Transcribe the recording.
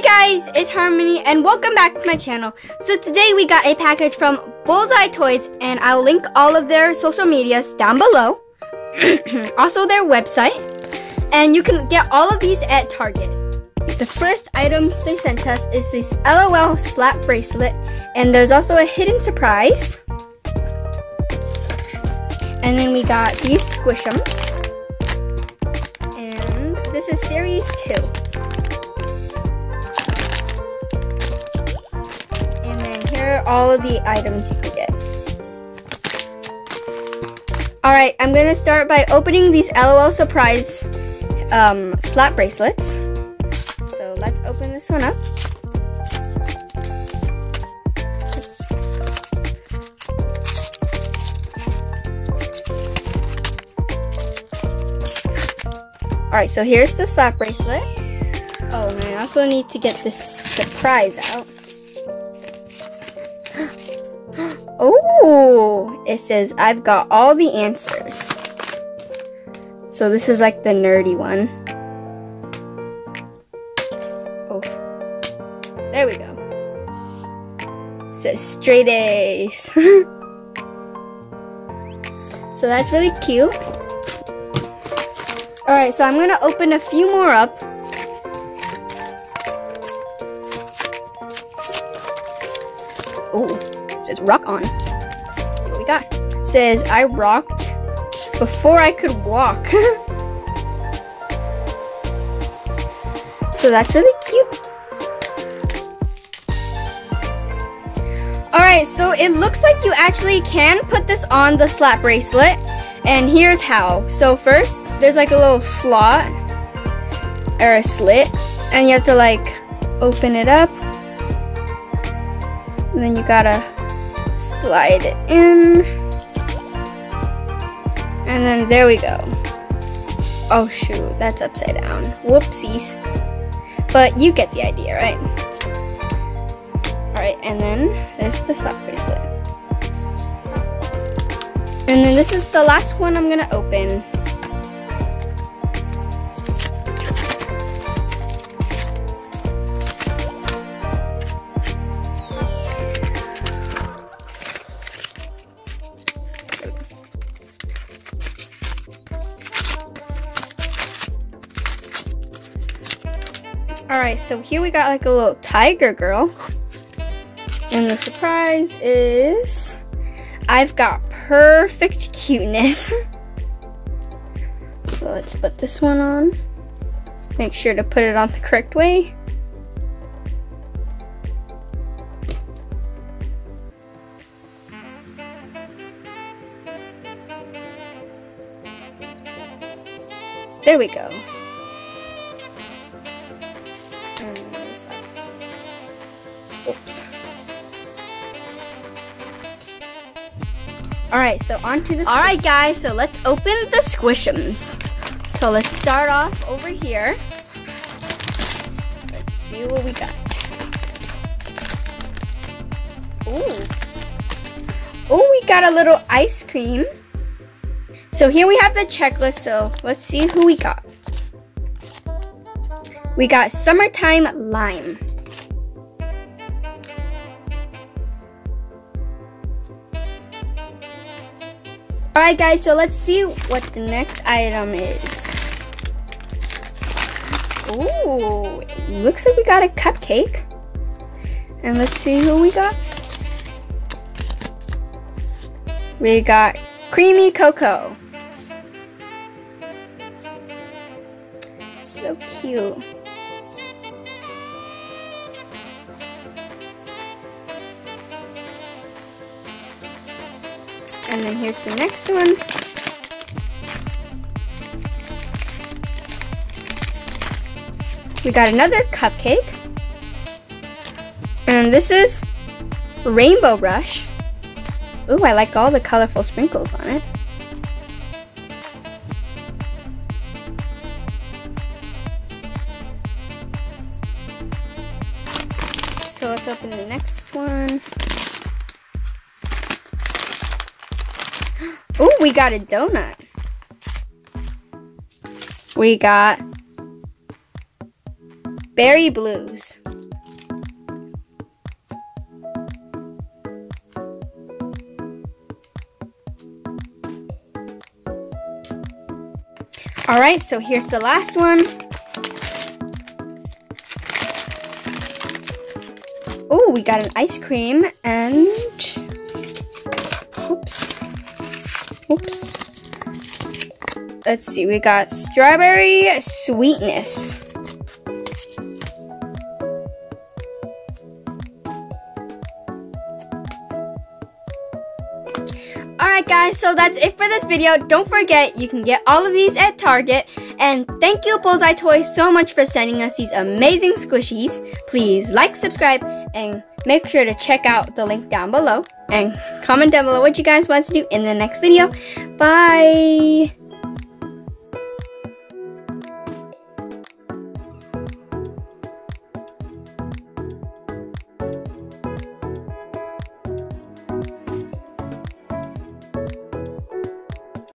Hey guys, it's Harmony and welcome back to my channel. So today we got a package from Bullseye Toys and I'll link all of their social medias down below. Also their website. And you can get all of these at Target. The first items they sent us is this LOL slap bracelet, and there's also a hidden surprise. And then we got these Squish'Ums. And this is series 2. And then here are all of the items you can get. Alright, I'm gonna start by opening these LOL surprise slap bracelets. So let's open this one up. Alright, so here's the slap bracelet. Oh, and I also need to get this surprise out. Oh, it says, I've got all the answers. So this is like the nerdy one. Oh, there we go. It says straight A's. So that's really cute. Alright, so I'm gonna open a few more up. Oh, it says rock on. Let's see what we got. It says I rocked before I could walk. So that's really cute. Alright, so it looks like you actually can put this on the slap bracelet. And here's how. So first, there's like a little slot or a slit, and you have to like open it up, and then you gotta slide it in, and then there we go. Oh shoot, that's upside down. Whoopsies. But you get the idea, right? Alright, and then there's the slap bracelet. And then this is the last one I'm gonna open. Alright, so here we got like a little tiger girl. And the surprise is I've got perfect cuteness. So let's put this one on. Make sure to put it on the correct way. There we go. Oops. Alright, so on to the Alright guys, so let's open the Squish'Ums. So let's start off over here. Let's see what we got. Ooh. Oh, we got a little ice cream. So here we have the checklist, so let's see who we got. We got Summertime Lime. Alright guys, so let's see what the next item is. Ooh, it looks like we got a cupcake. And let's see who we got. We got Creamy Cocoa. So cute. And then here's the next one. We got another cupcake. And this is Rainbow Rush. Ooh, I like all the colorful sprinkles on it. So let's open the next one. Oh, we got a donut. We got Berry Blues. Alright, so here's the last one. Oh, we got an ice cream and... Oops. Let's see, we got strawberry sweetness. Alright guys, so that's it for this video. Don't forget, you can get all of these at Target. And thank you, Bullseye Toys, so much for sending us these amazing squishies. Please like, subscribe, and make sure to check out the link down below. And comment down below what you guys want to do in the next video. Bye!